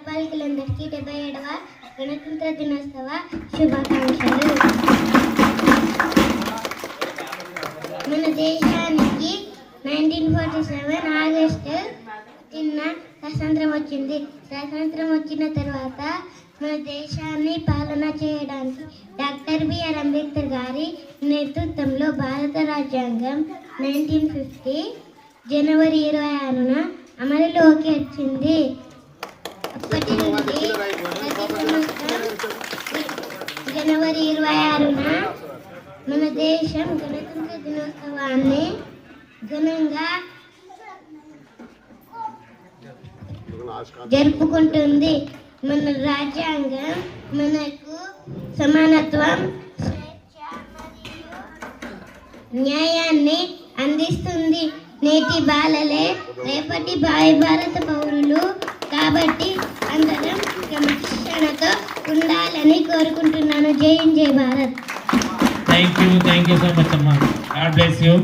బాలికలందరికీ 77వ గణతంత్ర దినోత్సవ శుభాకాంక్షలు. మన దేశానికి 1947 ఆగస్టు స్వాతంత్రం వచ్చింది. స్వాతంత్రం వచ్చిన తర్వాత మన దేశాన్ని పాలన చేయడానికి డాక్టర్ బిఆర్ అంబేద్కర్ గారి నేతృత్వంలో భారత రాజ్యాంగం 1950 జనవరి 26న అమలులోకి వచ్చింది. అప్పటి నుండి ప్రతి సంవత్సరం జనవరి 26న మన దేశం గణతంత్ర దినోత్సవాన్ని ఘనంగా జరుపుకుంటుంది. మన రాజ్యాంగం మనకు సమానత్వం, స్వేచ్ఛ మరియు న్యాయాన్ని అందిస్తుంది. నేటి బాలలే రేపటి భారత పౌరులు కాబట్టి అందరం క్రమశిక్షణతో ఉండాలని కోరుకుంటున్నాను. జై హింద్, జై Bharat. Thank you so much అమ్మా. God bless you.